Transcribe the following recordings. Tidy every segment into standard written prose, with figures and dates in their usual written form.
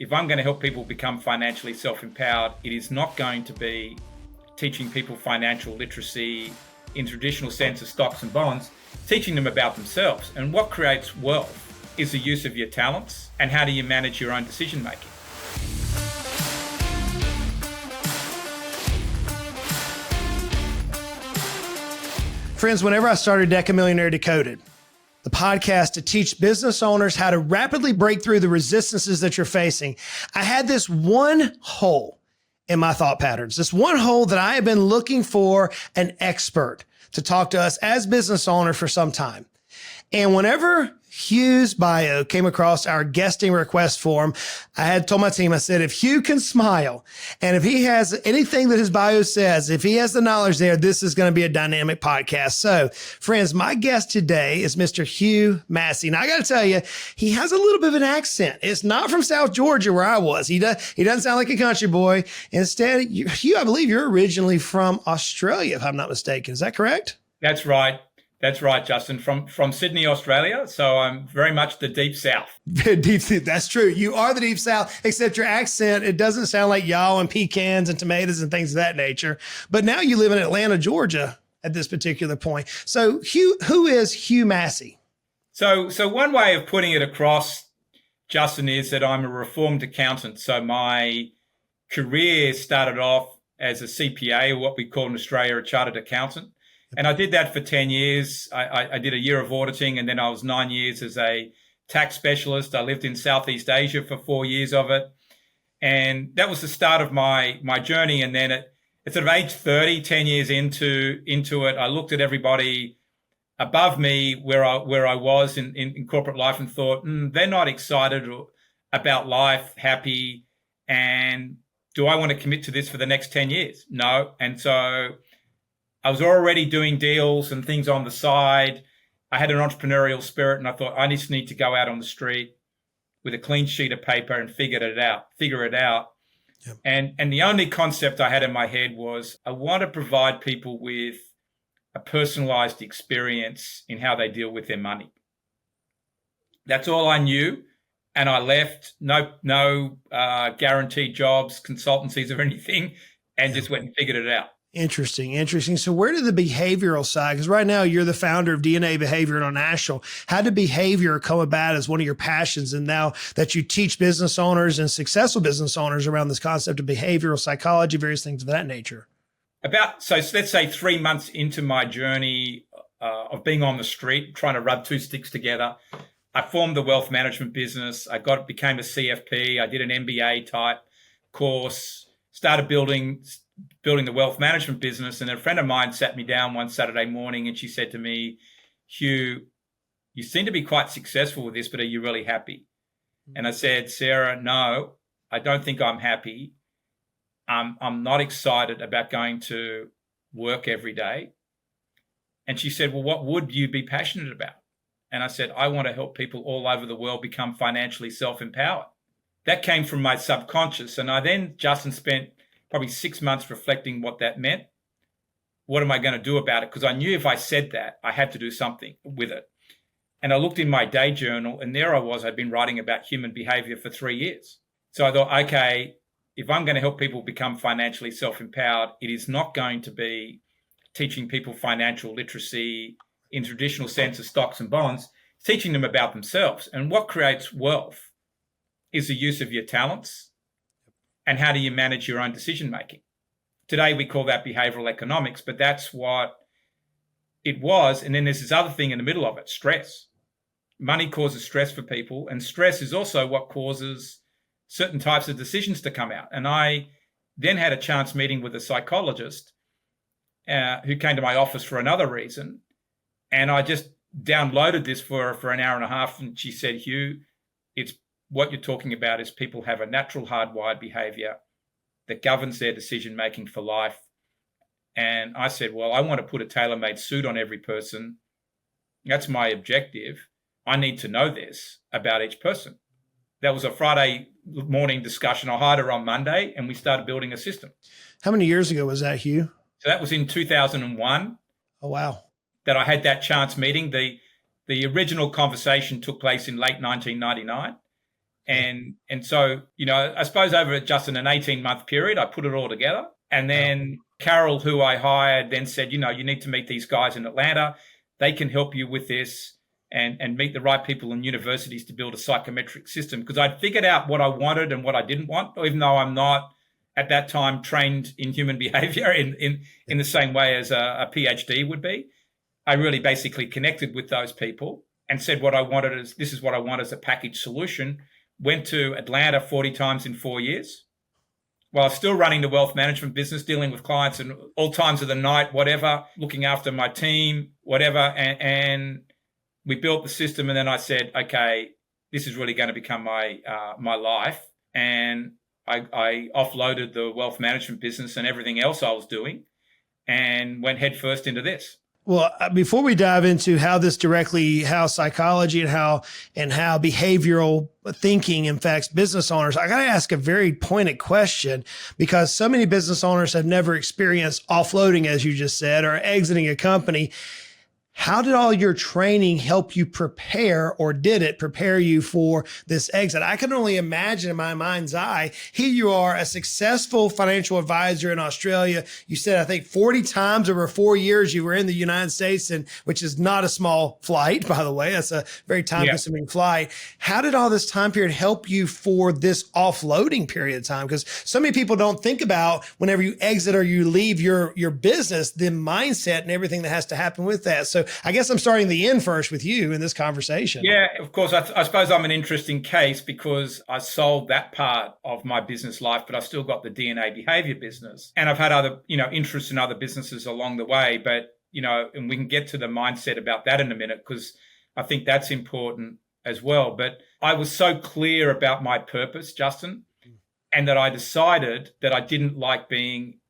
if I'm going to help people become financially self-empowered, it is not going to be teaching people financial literacy in traditional sense of stocks and bonds, teaching them about themselves. And what creates wealth is the use of your talents and how do you manage your own decision making. Friends, whenever I started DecaMillionaire Decoded, the podcast to teach business owners how to rapidly break through the resistances that you're facing, I had this one hole in my thought patterns, this one hole that I have been looking for an expert to talk to us as business owners for some time. And whenever Hugh's bio came across our guesting request form, I had told my team, I said, if Hugh can smile and if he has anything that his bio says, if he has the knowledge there, this is going to be a dynamic podcast. So friends, my guest today is Mr. Hugh Massey. Now I got to tell you, he has a little bit of an accent. It's not from South Georgia where I was. He doesn't sound like a country boy. Instead, Hugh, I believe you're originally from Australia, if I'm not mistaken. Is that correct? That's right. That's right, Justin, from Sydney, Australia. So I'm very much the deep south. That's true. You are the deep south, except your accent, it doesn't sound like y'all and pecans and tomatoes and things of that nature. But now you live in Atlanta, Georgia at this particular point. So Hugh, who is Hugh Massey? So one way of putting it across, Justin, is that I'm a reformed accountant. So my career started off as a CPA, or what we call in Australia a chartered accountant. And I did that for 10 years. I did a year of auditing, and then I was 9 years as a tax specialist. I lived in Southeast Asia for 4 years of it. And that was the start of my journey. And then at sort of age 30, 10 years into it, I looked at everybody above me where I was in corporate life and thought, they're not excited about life, happy. And do I want to commit to this for the next 10 years? No. And so I was already doing deals and things on the side. I had an entrepreneurial spirit, and I thought I just need to go out on the street with a clean sheet of paper and figure it out. Yep. And the only concept I had in my head was I want to provide people with a personalized experience in how they deal with their money. That's all I knew. And I left, no guaranteed jobs, consultancies or anything, and just went and figured it out. Interesting. So where did the behavioral side, because right now you're the founder of DNA Behavior International. How did behavior come about as one of your passions? And now that you teach business owners and successful business owners around this concept of behavioral psychology, various things of that nature. So let's say 3 months into my journey of being on the street, trying to rub two sticks together, I formed the wealth management business. Became a CFP. I did an MBA type course, started building the wealth management business. And a friend of mine sat me down one Saturday morning and she said to me, Hugh, you seem to be quite successful with this, but are you really happy? And I said, Sarah, no, I don't think I'm happy. I'm not excited about going to work every day. And she said, well, what would you be passionate about? And I said, I want to help people all over the world become financially self-empowered. That came from my subconscious. And I then, Justin, spent probably 6 months reflecting what that meant. What am I going to do about it? Because I knew if I said that, I had to do something with it. And I looked in my day journal, and there I was. I'd been writing about human behavior for 3 years. So I thought, okay, if I'm going to help people become financially self-empowered, it is not going to be teaching people financial literacy in traditional sense of stocks and bonds, teaching them about themselves. And what creates wealth is the use of your talents and how do you manage your own decision making. Today, we call that behavioral economics, but that's what it was. And then there's this other thing in the middle of it, stress. Money causes stress for people, and stress is also what causes certain types of decisions to come out. And I then had a chance meeting with a psychologist who came to my office for another reason. And I just downloaded this for an hour and a half. And she said, Hugh, it's what you're talking about is people have a natural hardwired behavior that governs their decision-making for life. And I said, well, I want to put a tailor-made suit on every person. That's my objective. I need to know this about each person. That was a Friday morning discussion. I hired her on Monday and we started building a system. How many years ago was that, Hugh? So that was in 2001. Oh, wow. That I had that chance meeting. The original conversation took place in late 1999. And so, I suppose over just in an 18-month period, I put it all together. And then Carol, who I hired, then said, you need to meet these guys in Atlanta. They can help you with this and meet the right people in universities to build a psychometric system. Because I'd figured out what I wanted and what I didn't want, even though I'm not at that time trained in human behavior in the same way as a PhD would be. I really basically connected with those people and said this is what I want as a package solution. Went to Atlanta 40 times in 4 years while still running the wealth management business, dealing with clients in all times of the night, whatever, looking after my team, whatever. And we built the system. And then I said, okay, this is really going to become my life. And I offloaded the wealth management business and everything else I was doing and went headfirst into this. Well, before we dive into how psychology and how behavioral thinking impacts business owners, I got to ask a very pointed question, because so many business owners have never experienced offloading, as you just said, or exiting a company. How did all your training help you prepare, or did it prepare you for this exit? I can only imagine in my mind's eye, here you are, a successful financial advisor in Australia. You said, I think 40 times over 4 years you were in the United States, and which is not a small flight, by the way. That's a very time-consuming flight. How did all this time period help you for this offloading period of time? Because so many people don't think about whenever you exit or you leave your business, the mindset and everything that has to happen with that. So I guess I'm starting the end first with you in this conversation. Yeah, of course. I suppose I'm an interesting case because I sold that part of my business life, but I've still got the DNA behavior business. And I've had other, interests in other businesses along the way. But, and we can get to the mindset about that in a minute, because I think that's important as well. But I was so clear about my purpose, Justin, and that I decided that I didn't like being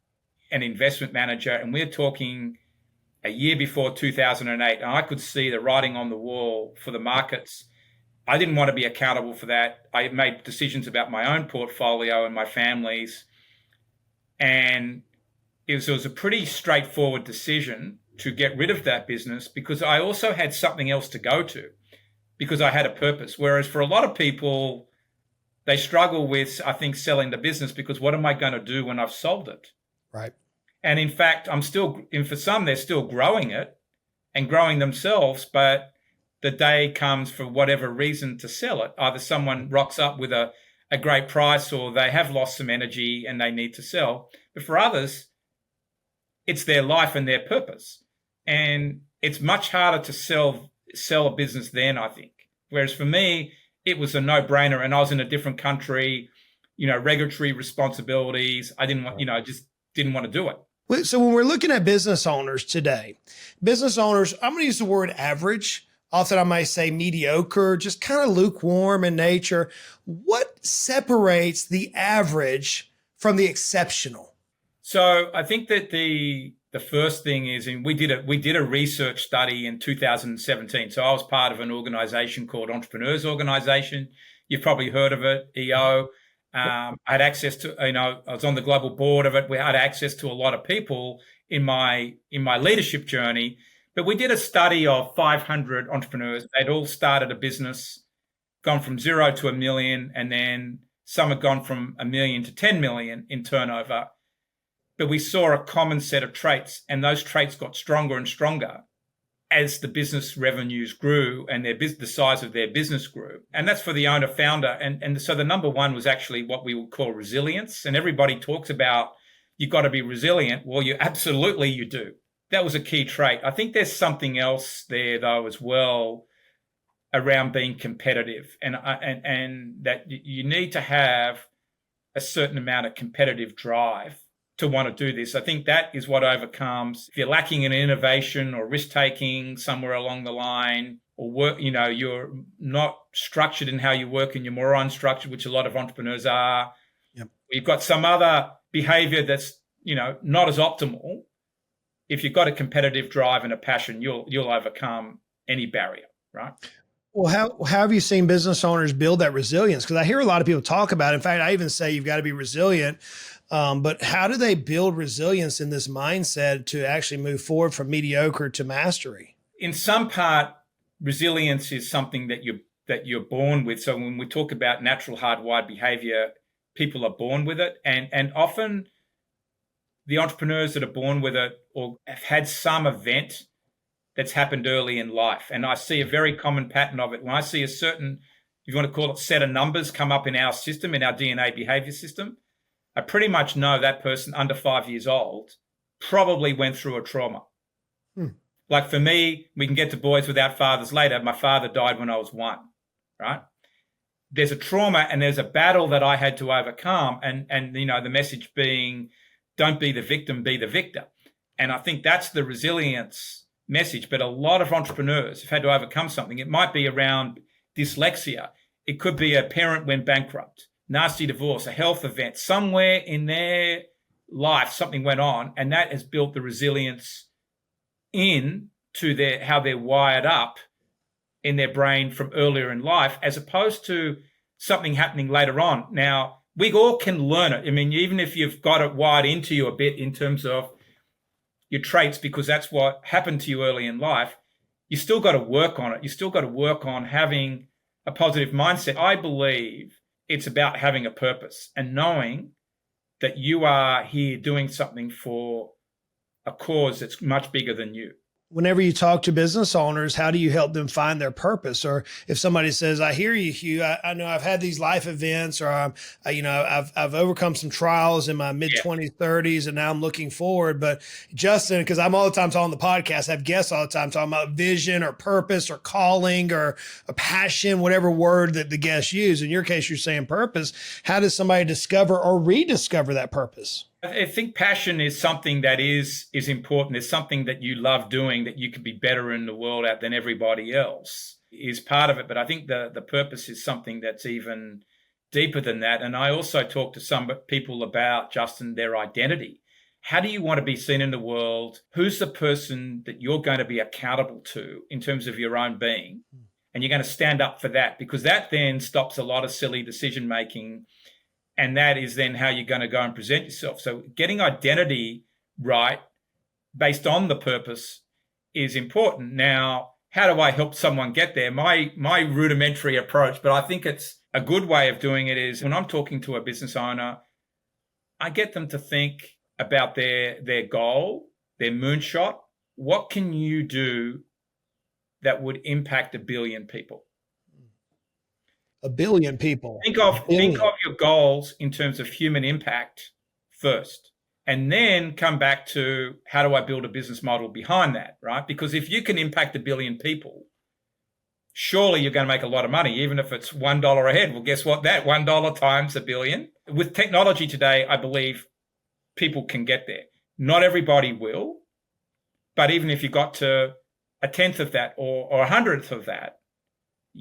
an investment manager. And we're talking a year before 2008, and I could see the writing on the wall for the markets. I didn't want to be accountable for that. I made decisions about my own portfolio and my family's. And it was a pretty straightforward decision to get rid of that business, because I also had something else to go to, because I had a purpose. Whereas for a lot of people, they struggle with, I think, selling the business because what am I going to do when I've sold it? Right. And in fact, for some, they're still growing it and growing themselves, but the day comes for whatever reason to sell it. Either someone rocks up with a great price, or they have lost some energy and they need to sell. But for others, it's their life and their purpose. And it's much harder to sell a business then, I think. Whereas for me, it was a no-brainer, and I was in a different country, regulatory responsibilities. I didn't want, just didn't want to do it. So when we're looking at business owners today, I'm going to use the word average. Often I might say mediocre, just kind of lukewarm in nature. What separates the average from the exceptional? So I think that the first thing is, and we did a research study in 2017. So I was part of an organization called Entrepreneurs Organization. You've probably heard of it, EO. I had access to, I was on the global board of it. We had access to a lot of people in my leadership journey. But we did a study of 500 entrepreneurs. They'd all started a business, gone from 0 to 1 million, and then some had gone from 1 million to 10 million in turnover. But we saw a common set of traits, and those traits got stronger and stronger as the business revenues grew and the size of their business grew. And that's for the owner founder. And so the number one was actually what we would call resilience. And everybody talks about, you've got to be resilient. Well, you do. That was a key trait. I think there's something else there though as well around being competitive, and that you need to have a certain amount of competitive drive to want to do this. I think that is what overcomes if you're lacking in innovation or risk taking somewhere along the line, or work, you're not structured in how you work and you're more unstructured, which a lot of entrepreneurs are. Yep. You've got some other behavior that's, not as optimal. If you've got a competitive drive and a passion, you'll overcome any barrier, right? Well, how have you seen business owners build that resilience? Because I hear a lot of people talk about it. In fact, I even say you've got to be resilient. But how do they build resilience in this mindset to actually move forward from mediocre to mastery? In some part, resilience is something that you're that you're born with. So when we talk about natural hardwired behavior, people are born with it. And often the entrepreneurs that are born with it or have had some event that's happened early in life. And I see a very common pattern of it. When I see a certain, if you want to call it, set of numbers come up in our system, in our DNA behavior system, I pretty much know that person under 5 years old probably went through a trauma. Like for me, we can get to boys without fathers later. My father died when I was 1, right? There's a trauma and there's a battle that I had to overcome. And you know, the message being, don't be the victim, be the victor. And I think that's the resilience message. But a lot of entrepreneurs have had to overcome something. It might be around dyslexia. It could be a parent went bankrupt, nasty divorce, a health event. Somewhere in their life, something went on, and that has built the resilience into their how they're wired up in their brain from earlier in life, as opposed to something happening later on. Now, we all can learn it. I mean, even if you've got it wired into you a bit in terms of your traits, because that's what happened to you early in life, you still got to work on it. You still got to work on having a positive mindset. I believe it's about having a purpose and knowing that you are here doing something for a cause that's much bigger than you. Whenever you talk to business owners, how do you help them find their purpose? Or if somebody says, I hear you, Hugh, I know I've had these life events, or I've overcome some trials in my mid 20s, 30s, and now I'm looking forward. But Justin, because I'm all the time on the podcast, I have guests all the time talking about vision or purpose or calling or a passion, whatever word that the guests use. In your case, you're saying purpose. How does somebody discover or rediscover that purpose? I think passion is something that is important. It's something that you love doing, that you could be better in the world at than everybody else is part of it. But I think the purpose is something that's even deeper than that. And I also talk to some people about, Justin, their identity. How do you want to be seen in the world? Who's the person that you're going to be accountable to in terms of your own being? And you're going to stand up for that, because that then stops a lot of silly decision making. And that is then how you're going to go and present yourself. So getting identity right based on the purpose is important. Now, how do I help someone get there? My rudimentary approach, but I think it's a good way of doing it, is when I'm talking to a business owner, I get them to think about their goal, their moonshot. What can you do that would impact 1 billion people? 1 billion people. Think of your goals in terms of human impact first, and then come back to how do I build a business model behind that, right? Because if you can impact 1 billion people, surely you're going to make a lot of money, even if it's $1 a head. Well, guess what? That $1 times 1 billion. With technology today, I believe people can get there. Not everybody will, but even if you got to 1/10 of that or 100th of that,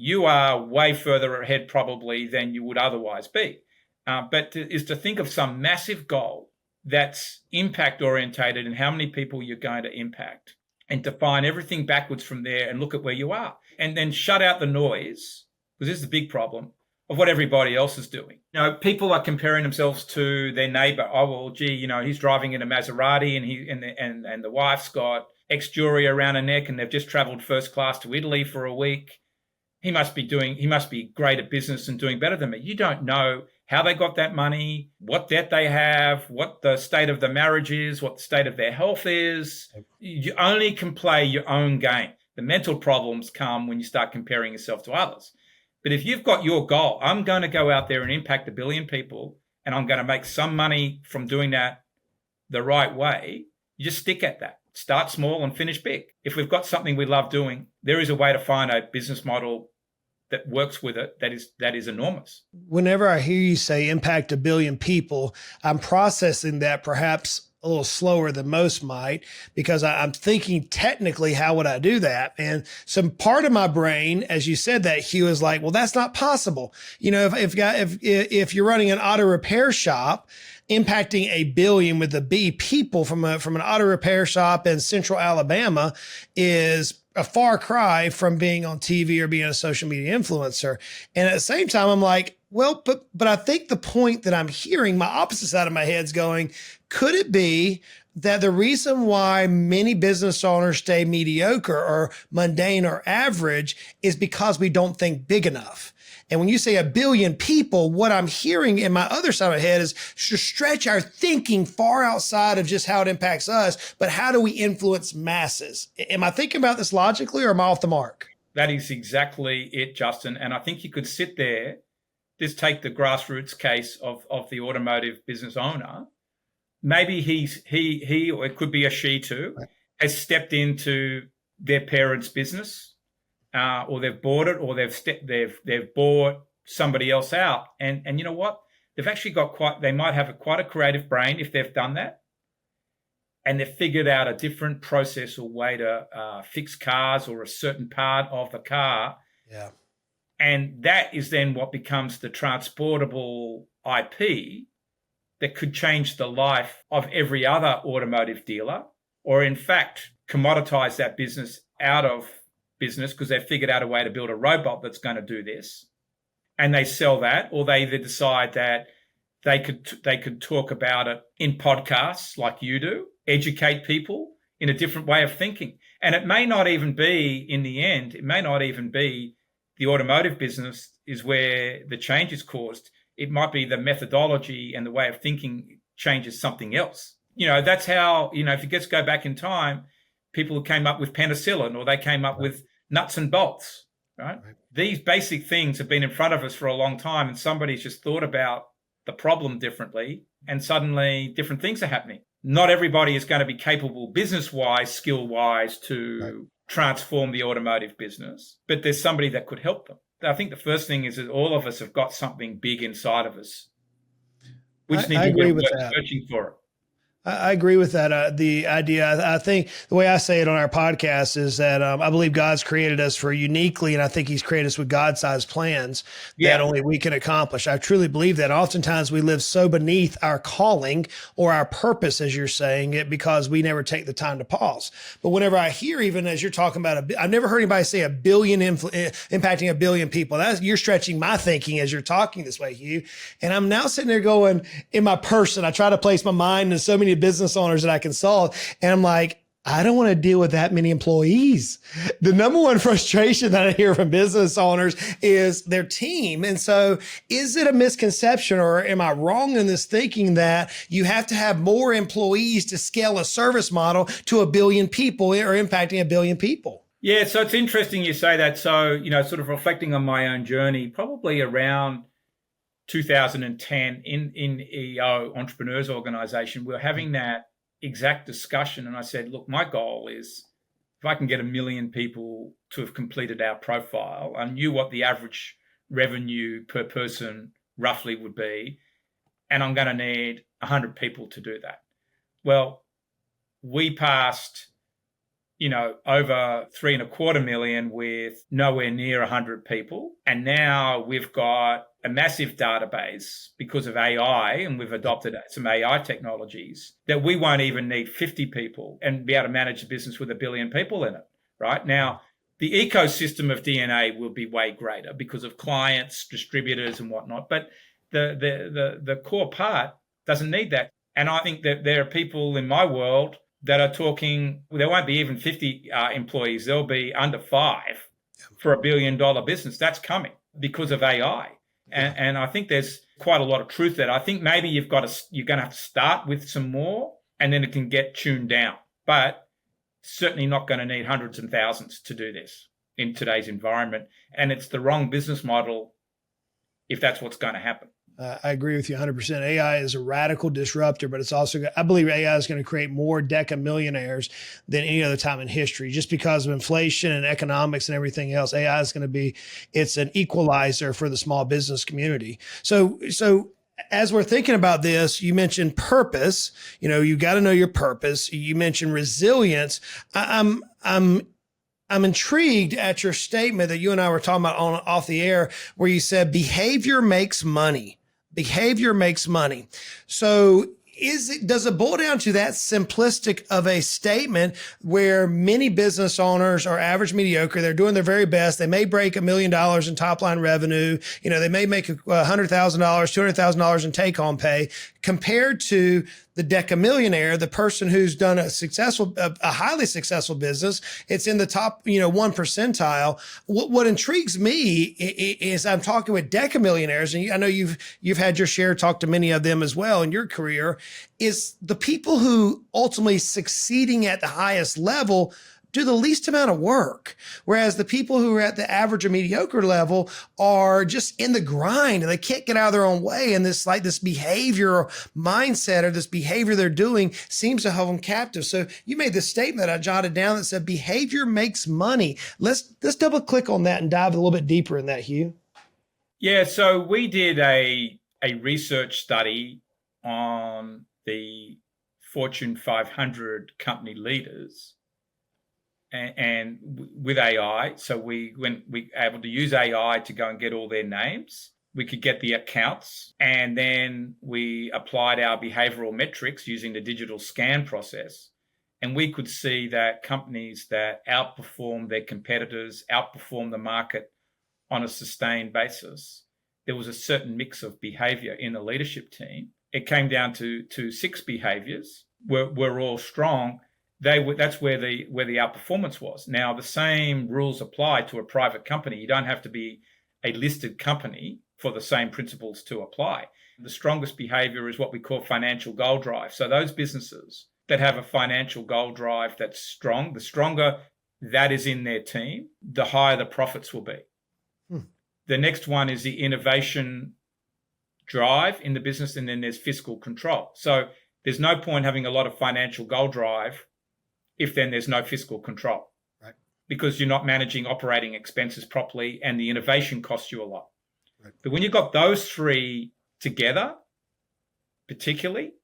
you are way further ahead probably than you would otherwise be. But to think of some massive goal that's impact orientated and how many people you're going to impact, and define everything backwards from there and look at where you are, and then shut out the noise, because this is the big problem of what everybody else is doing. You know, people are comparing themselves to their neighbor. Oh, well, gee, you know, he's driving in a Maserati and the wife's got X jewelry around her neck and they've just traveled first class to Italy for a week. He must be great at business and doing better than me. You don't know how they got that money, what debt they have, what the state of the marriage is, what the state of their health is. You only can play your own game. The mental problems come when you start comparing yourself to others. But if you've got your goal, I'm going to go out there and impact 1 billion people, and I'm going to make some money from doing that the right way, you just stick at that. Start small and finish big. If we've got something we love doing, there is a way to find a business model that works with it that is enormous. Whenever I hear you say impact 1 billion people, I'm processing that perhaps a little slower than most might, because I'm thinking technically, how would I do that? And some part of my brain, as you said that, Hugh, is like, well, that's not possible. You know, if you're running an auto repair shop, impacting 1 billion with a B people from an auto repair shop in Central Alabama is a far cry from being on TV or being a social media influencer. And at the same time, I'm like, well, but I think the point that I'm hearing, my opposite side of my head's going, could it be that the reason why many business owners stay mediocre or mundane or average is because we don't think big enough? And when you say 1 billion people, what I'm hearing in my other side of my head is to stretch our thinking far outside of just how it impacts us, but how do we influence masses? Am I thinking about this logically, or am I off the mark? That is exactly it, Justin. And I think you could sit there, just take the grassroots case of the automotive business owner. Maybe he, or it could be a she too, has stepped into their parents' business. Or they've bought it, or they've bought somebody else out, and you know what? They've actually got they might have quite a creative brain if they've done that, and they've figured out a different process or way to fix cars or a certain part of the car. Yeah, and that is then what becomes the transportable IP that could change the life of every other automotive dealer, or in fact commoditize that business out of business because they've figured out a way to build a robot that's going to do this, and they sell that, or they either decide that they could talk about it in podcasts like you do, educate people in a different way of thinking. And it may not even be, in the end, it may not even be the automotive business is where the change is caused. It might be the methodology and the way of thinking changes something else. That's how, if you just go back in time, people who came up with penicillin, or they came up with nuts and bolts, right? These basic things have been in front of us for a long time, and somebody's just thought about the problem differently, and suddenly different things are happening. Not everybody is going to be capable business-wise, skill-wise to transform the automotive business, but there's somebody that could help them. I think the first thing is that all of us have got something big inside of us. We just need to be searching for it. I agree with that. The idea, I think the way I say it on our podcast is that I believe God's created us for uniquely, and I think he's created us with God-sized plans that only we can accomplish. I truly believe that. Oftentimes we live so beneath our calling or our purpose, as you're saying it, because we never take the time to pause. But whenever I hear, even as you're talking about, I've never heard anybody say 1 billion impacting 1 billion people. You're stretching my thinking as you're talking this way, Hugh. And I'm now sitting there going, in my person, I try to place my mind in so many business owners that I consult, and I'm like, I don't want to deal with that many employees. The number one frustration that I hear from business owners is their team. And so is it a misconception, or am I wrong in this thinking that you have to have more employees to scale a service model to 1 billion people or impacting 1 billion people? Yeah, so it's interesting you say that. So, sort of reflecting on my own journey, probably around 2010 in EO, Entrepreneurs Organization, we were having that exact discussion. And I said, look, my goal is if I can get 1 million people to have completed our profile, I knew what the average revenue per person roughly would be, and I'm going to need 100 people to do that. Well, we passed, over 3.25 million with nowhere near 100 people. And now we've got a massive database because of AI, and we've adopted some AI technologies that we won't even need 50 people and be able to manage a business with 1 billion people in it. Right now, the ecosystem of DNA will be way greater because of clients, distributors, and whatnot. But the core part doesn't need that. And I think that there are people in my world that are talking, there won't be even 50 employees. There'll be under 5 for $1 billion business. That's coming because of AI. And I think there's quite a lot of truth there. I think maybe you're going to have to start with some more, and then it can get tuned down. But certainly not going to need hundreds and thousands to do this in today's environment. And it's the wrong business model if that's what's going to happen. I agree with you 100%. AI is a radical disruptor, but it's also, I believe AI is going to create more DecaMillionaires than any other time in history, just because of inflation and economics and everything else. AI is going to it's an equalizer for the small business community. So as we're thinking about this, you mentioned purpose. You got to know your purpose. You mentioned resilience. I'm intrigued at your statement that you and I were talking about off the air, where you said behavior makes money. Behavior makes money. So Does it boil down to that simplistic of a statement where many business owners are average mediocre? They're doing their very best. They may break $1 million in top line revenue. They may make $100,000, $200,000 in take home pay, compared to the DecaMillionaire, the person who's done a highly successful business. It's in the top, 1 percentile. What intrigues me is I'm talking with DecaMillionaires, and I know you've had your share, talked to many of them as well in your career, is the people who ultimately succeeding at the highest level do the least amount of work. Whereas the people who are at the average or mediocre level are just in the grind and they can't get out of their own way. And this behavior or mindset or this behavior they're doing seems to hold them captive. So you made this statement that I jotted down that said behavior makes money. Let's double click on that and dive a little bit deeper in that, Hugh. Yeah. So we did a research study on the Fortune 500 company leaders. And with AI, so we able to use AI to go and get all their names. We could get the accounts, and then we applied our behavioral metrics using the digital scan process. And we could see that companies that outperform their competitors, outperform the market on a sustained basis, there was a certain mix of behavior in the leadership team. It came down to 6 behaviors. We're all strong. That's where the outperformance was. Now, the same rules apply to a private company. You don't have to be a listed company for the same principles to apply. The strongest behavior is what we call financial goal drive. So those businesses that have a financial goal drive that's strong, the stronger that is in their team, the higher the profits will be. The next one is the innovation drive in the business, and then there's fiscal control. So there's no point having a lot of financial goal drive if then there's no fiscal control, right? Because you're not managing operating expenses properly and the innovation costs you a lot. Right. But when you've got those 3 together, particularly,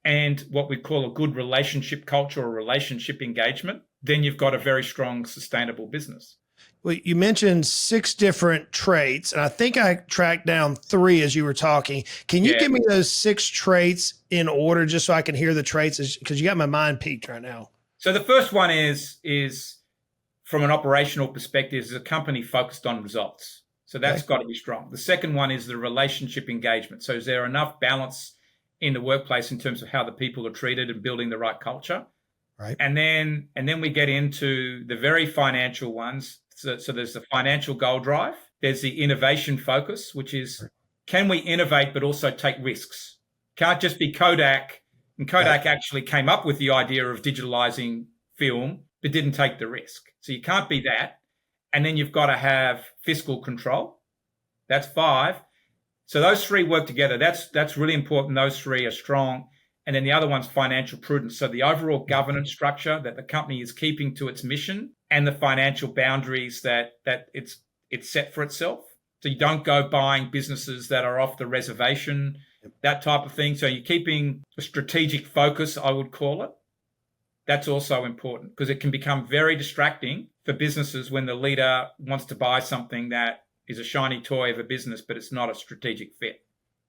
and what we call a good relationship culture or relationship engagement, then you've got a very strong, sustainable business. Well, you mentioned 6 different traits, and I think I tracked down 3 as you were talking. Can you give me those 6 traits in order just so I can hear the traits? Because you got my mind piqued right now. So the first one is from an operational perspective, is a company focused on results. So that's got to be strong. The second one is the relationship engagement. So is there enough balance in the workplace in terms of how the people are treated and building the right culture? Right. And then we get into the very financial ones. So there's the financial goal drive. There's the innovation focus, which is can we innovate but also take risks? Can't just be Kodak. And Kodak actually came up with the idea of digitalizing film, but didn't take the risk. So you can't be that. And then you've got to have fiscal control. That's 5. So those 3 work together. That's really important. Those 3 are strong. And then the other one's financial prudence. So the overall governance structure that the company is keeping to its mission and the financial boundaries that it's set for itself. So you don't go buying businesses that are off the reservation, that type of thing. So you're keeping a strategic focus, I would call it. That's also important because it can become very distracting for businesses when the leader wants to buy something that is a shiny toy of a business, but it's not a strategic fit.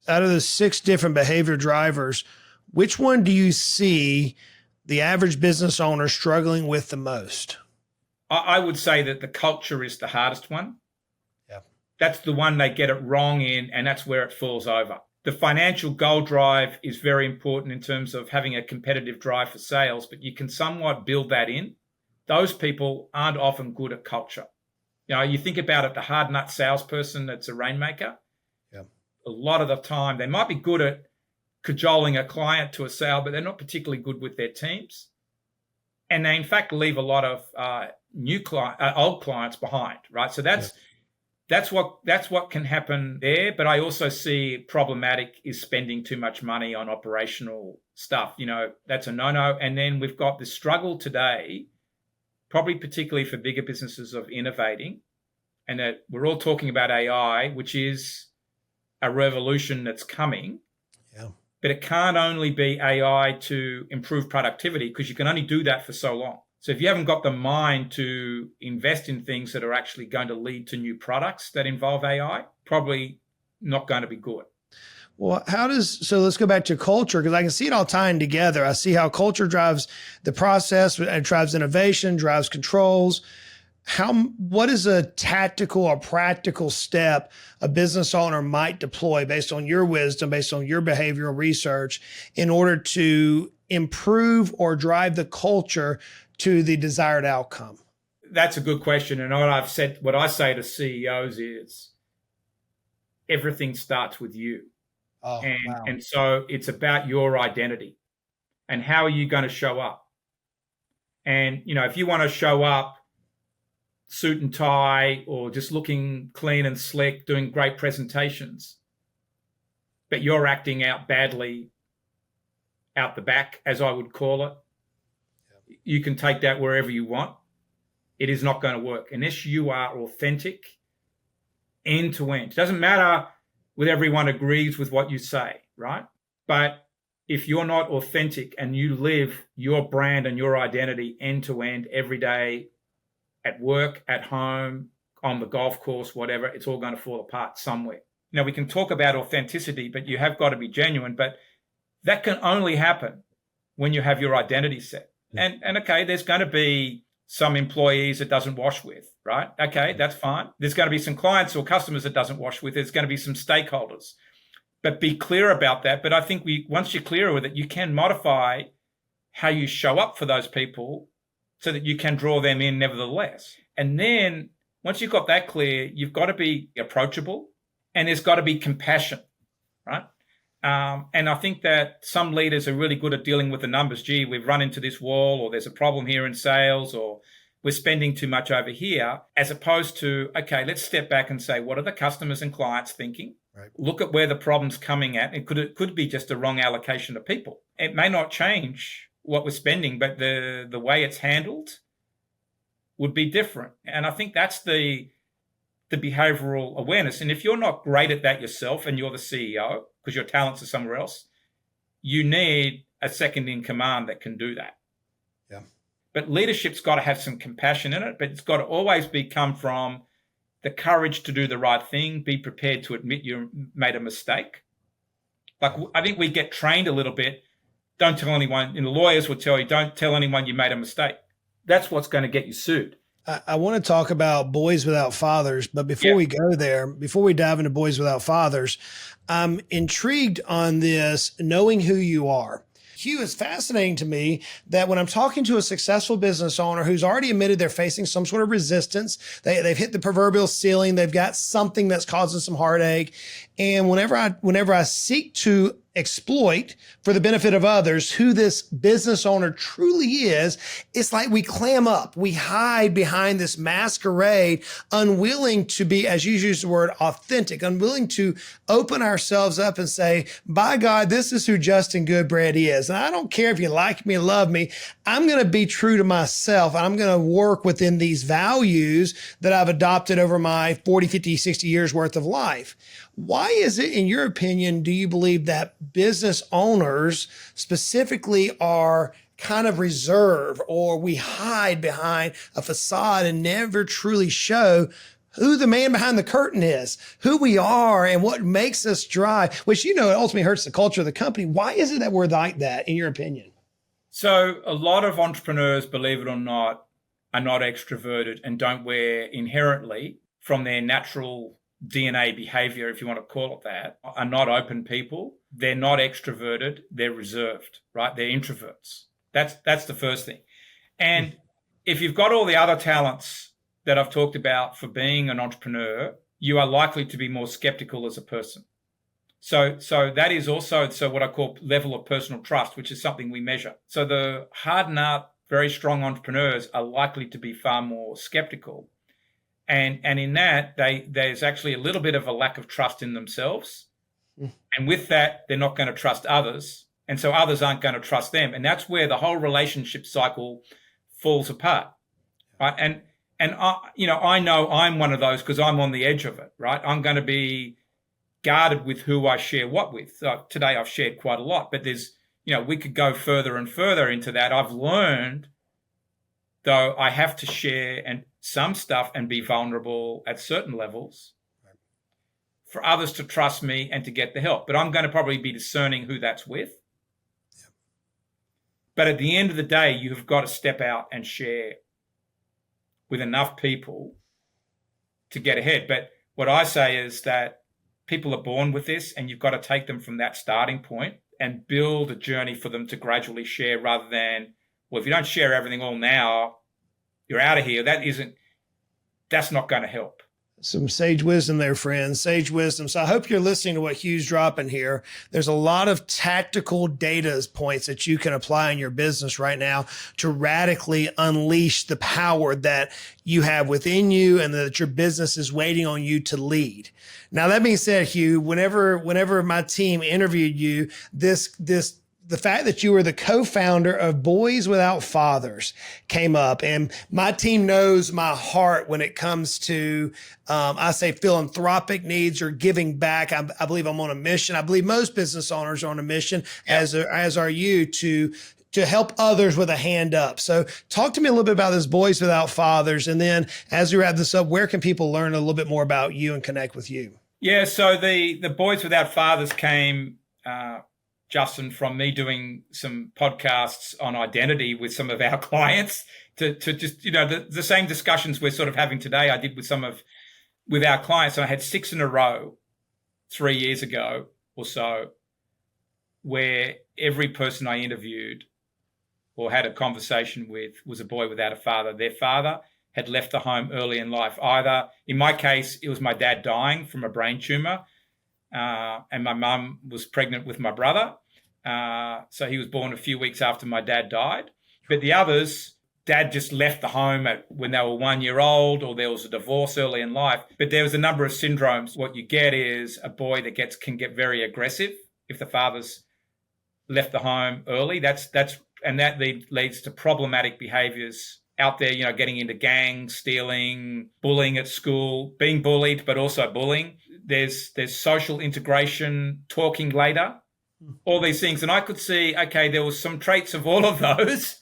Out of the 6 different behavior drivers, which one do you see the average business owner struggling with the most? I would say that the culture is the hardest one. Yeah. That's the one they get it wrong in, and that's where it falls over. The financial goal drive is very important in terms of having a competitive drive for sales, but you can somewhat build that in. Those people aren't often good at culture. You think about it, the hard nut salesperson that's a rainmaker. Yeah. A lot of the time, they might be good at cajoling a client to a sale, but they're not particularly good with their teams. And they, in fact, leave a lot of old clients behind, right? So that's what can happen there. But I also see problematic is spending too much money on operational stuff. That's a no-no. And then we've got the struggle today, probably particularly for bigger businesses, of innovating. And that we're all talking about AI, which is a revolution that's coming. Yeah. But it can't only be AI to improve productivity because you can only do that for so long. So if you haven't got the mind to invest in things that are actually going to lead to new products that involve AI, probably not going to be good. Well, so let's go back to culture, because I can see it all tying together. I see how culture drives the process, it drives innovation, drives controls. What is a tactical or practical step a business owner might deploy based on your wisdom, based on your behavioral research, in order to improve or drive the culture to the desired outcome? That's a good question. And what I say to CEOs is everything starts with you. Oh, wow. And so it's about your identity and how are you going to show up? And, if you want to show up suit and tie or just looking clean and slick, doing great presentations, but you're acting out badly out the back, as I would call it, you can take that wherever you want. It is not going to work unless you are authentic end to end. It doesn't matter whether everyone agrees with what you say, right? But if you're not authentic and you live your brand and your identity end to end every day, at work, at home, on the golf course, whatever, it's all going to fall apart somewhere. We can talk about authenticity, but you have got to be genuine. But that can only happen when you have your identity set. And okay, there's going to be some employees it doesn't wash with, right? Okay, that's fine. There's going to be some clients or customers it doesn't wash with. There's going to be some stakeholders. But be clear about that. But I think once you're clear with it, you can modify how you show up for those people so that you can draw them in nevertheless. And then once you've got that clear, you've got to be approachable and there's got to be compassion, right? And I think that some leaders are really good at dealing with the numbers. Gee, we've run into this wall, or there's a problem here in sales, or we're spending too much over here, as opposed to, okay, let's step back and say, what are the customers and clients thinking? Right. Look at where the problem's coming at. It could be just a wrong allocation of people. It may not change what we're spending, but the way it's handled would be different. And I think that's the behavioral awareness. And if you're not great at that yourself and you're the CEO, because your talents are somewhere else, you need a second in command that can do that. Yeah. But leadership's got to have some compassion in it, but it's got to always come from the courage to do the right thing, be prepared to admit you made a mistake. Like, I think we get trained a little bit. Don't tell anyone, and the lawyers will tell you, don't tell anyone you made a mistake. That's what's going to get you sued. I want to talk about boys without fathers, but before we go there, before we dive into boys without fathers, I'm intrigued on this, knowing who you are. Hugh, it's fascinating to me that when I'm talking to a successful business owner who's already admitted they're facing some sort of resistance, they've hit the proverbial ceiling, they've got something that's causing some heartache. And whenever I seek to exploit for the benefit of others who this business owner truly is, it's like we clam up, we hide behind this masquerade, unwilling to be, as you use the word, authentic, unwilling to open ourselves up and say, by God, this is who Justin Goodbread is. And I don't care if you like me or love me, I'm going to be true to myself. I'm going to work within these values that I've adopted over my 40, 50, 60 years worth of life. Why is it, in your opinion, do you believe that business owners specifically are kind of reserved, or we hide behind a facade and never truly show who the man behind the curtain is, who we are, and what makes us drive, which, it ultimately hurts the culture of the company? Why is it that we're like that, in your opinion? So a lot of entrepreneurs, believe it or not, are not extroverted and don't wear inherently from their natural DNA behavior, if you want to call it that, are not open people. They're not extroverted. They're reserved, right? They're introverts. That's the first thing. And if you've got all the other talents that I've talked about for being an entrepreneur, you are likely to be more skeptical as a person. So that is also what I call level of personal trust, which is something we measure. So the hardened up, very strong entrepreneurs are likely to be far more skeptical. And in that, there's actually a little bit of a lack of trust in themselves. And with that, they're not going to trust others. And so others aren't going to trust them. And that's where the whole relationship cycle falls apart. Right? And I know I'm one of those because I'm on the edge of it, right? I'm going to be guarded with who I share what with. So today I've shared quite a lot, but there's, we could go further and further into that. I've learned, though, I have to share some stuff and be vulnerable at certain levels for others to trust me and to get the help. But I'm going to probably be discerning who that's with. But at the end of the day, you have got to step out and share with enough people to get ahead. But what I say is that people are born with this, and you've got to take them from that starting point and build a journey for them to gradually share, rather than, well, if you don't share everything all now, you're out of here. That's not going to help. Some sage wisdom there, friends, sage wisdom. So I hope you're listening to what Hugh's dropping here. There's a lot of tactical data points that you can apply in your business right now to radically unleash the power that you have within you and that your business is waiting on you to lead. Now, that being said, Hugh, whenever my team interviewed you, the fact that you were the co-founder of Boys Without Fathers came up, and my team knows my heart when it comes to, I say, philanthropic needs or giving back. I believe I'm on a mission. I believe most business owners are on a mission, as are you, to help others with a hand up. So talk to me a little bit about this Boys Without Fathers. And then as we wrap this up, where can people learn a little bit more about you and connect with you? Yeah, so the Boys Without Fathers came, Justin, from me doing some podcasts on identity with some of our clients to just, the same discussions we're sort of having today, I did with our clients. And I had 6 in a row 3 years ago or so, where every person I interviewed or had a conversation with was a boy without a father. Their father had left the home early in life. Either, in my case, it was my dad dying from a brain tumor, and my mum was pregnant with my brother. So he was born a few weeks after my dad died. But the others, dad just left the home when they were 1 year old, or there was a divorce early in life. But there was a number of syndromes. What you get is a boy that can get very aggressive if the father's left the home early. That leads to problematic behaviors out there, getting into gangs, stealing, bullying at school, being bullied, but also bullying. There's social integration, talking later, all these things. And I could see, okay, there was some traits of all of those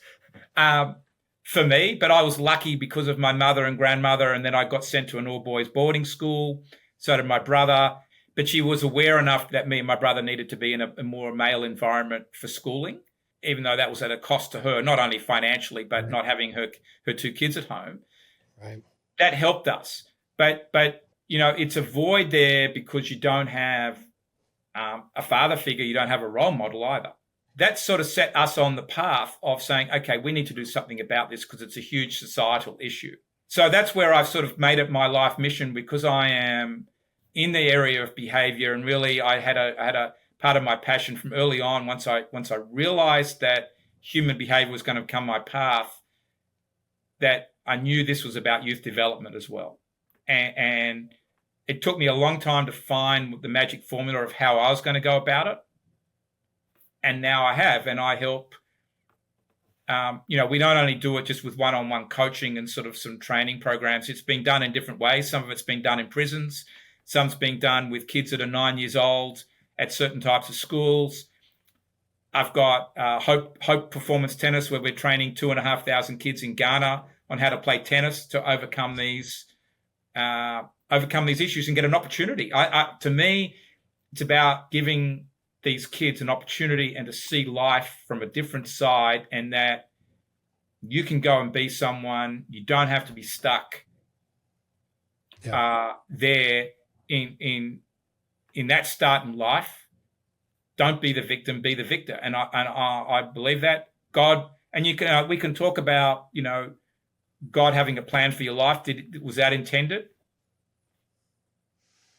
for me, but I was lucky because of my mother and grandmother. And then I got sent to an all-boys boarding school. So did my brother. But she was aware enough that me and my brother needed to be in a more male environment for schooling, even though that was at a cost to her, not only financially, but not having her 2 kids at home. Right. That helped us. But it's a void there because you don't have a father figure. You don't have a role model either. That sort of set us on the path of saying, okay, we need to do something about this because it's a huge societal issue. So that's where I've sort of made it my life mission, because I am in the area of behavior. And really, I had a part of my passion from early on. Once I realized that human behavior was going to become my path, that I knew this was about youth development as well. And it took me a long time to find the magic formula of how I was going to go about it. And now I have, and I help. We don't only do it just with one-on-one coaching and sort of some training programs. It's been done in different ways. Some of it's been done in prisons. Some's been done with kids that are 9 years old at certain types of schools. I've got Hope Performance Tennis, where we're training 2,500 kids in Ghana on how to play tennis to overcome these issues and get an opportunity. To me, it's about giving these kids an opportunity and to see life from a different side, and that you can go and be someone. You don't have to be stuck there in that start in life. Don't be the victim, be the victor. And I believe that God, and we can talk about, God having a plan for your life. Was that intended?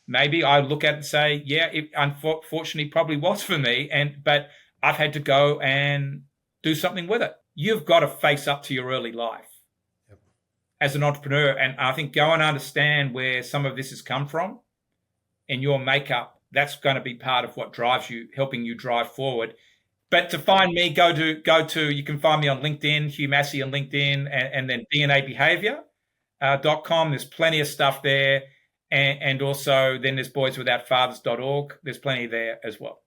Maybe I look at it and say, yeah, it unfortunately probably was for me, but I've had to go and do something with it. You've got to face up to your early life as an entrepreneur. And I think go and understand where some of this has come from in your makeup. That's going to be part of what drives you, helping you drive forward. But to find me, go to you can find me on LinkedIn, Hugh Massey on LinkedIn, and then DNAbehavior.com. There's plenty of stuff there. And also then there's boyswithoutfathers.org. There's plenty there as well.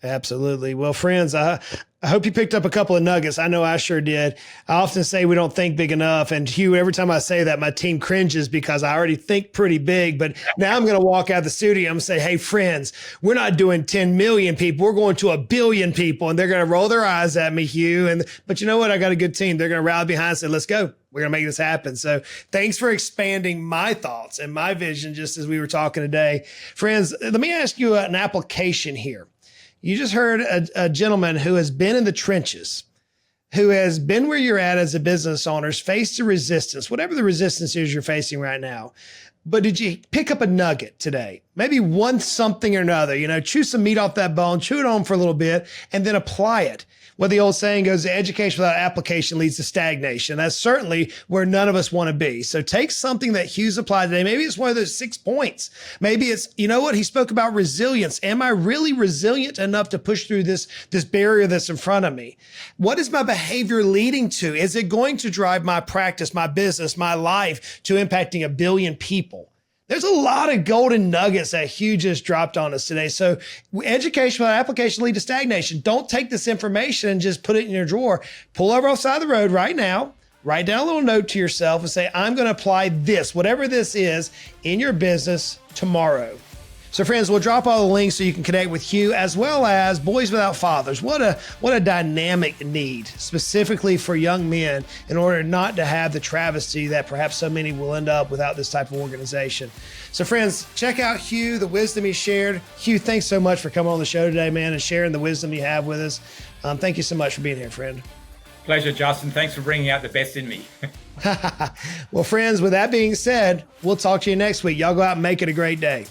Absolutely. Well, friends, I hope you picked up a couple of nuggets. I know I sure did. I often say we don't think big enough. And Hugh, every time I say that, my team cringes because I already think pretty big. But now I'm going to walk out of the studio and say, hey, friends, we're not doing 10 million people. We're going to 1 billion people. And they're going to roll their eyes at me, Hugh. But you know what? I got a good team. They're going to rally behind and say, let's go. We're going to make this happen. So thanks for expanding my thoughts and my vision, just as we were talking today. Friends, let me ask you an application here. You just heard a gentleman who has been in the trenches, who has been where you're at as a business owner, faced the resistance, whatever the resistance is you're facing right now. But did you pick up a nugget today? Maybe one something or another, chew some meat off that bone, chew it on for a little bit, and then apply it. Well, the old saying goes, education without application leads to stagnation. That's certainly where none of us want to be. So take something that Hugh's applied today. Maybe it's one of those 6 points. Maybe it's, he spoke about resilience. Am I really resilient enough to push through this barrier that's in front of me? What is my behavior leading to? Is it going to drive my practice, my business, my life to impacting 1 billion people? There's a lot of golden nuggets that Hugh just dropped on us today. So education without application lead to stagnation. Don't take this information and just put it in your drawer. Pull over off the side of the road right now. Write down a little note to yourself and say, I'm going to apply this, whatever this is, in your business tomorrow. So friends, we'll drop all the links so you can connect with Hugh, as well as Boys Without Fathers. What a dynamic need, specifically for young men, in order not to have the travesty that perhaps so many will end up without this type of organization. So friends, check out Hugh, the wisdom he shared. Hugh, thanks so much for coming on the show today, man, and sharing the wisdom you have with us. Thank you so much for being here, friend. Pleasure, Justin. Thanks for bringing out the best in me. Well, friends, with that being said, we'll talk to you next week. Y'all go out and make it a great day.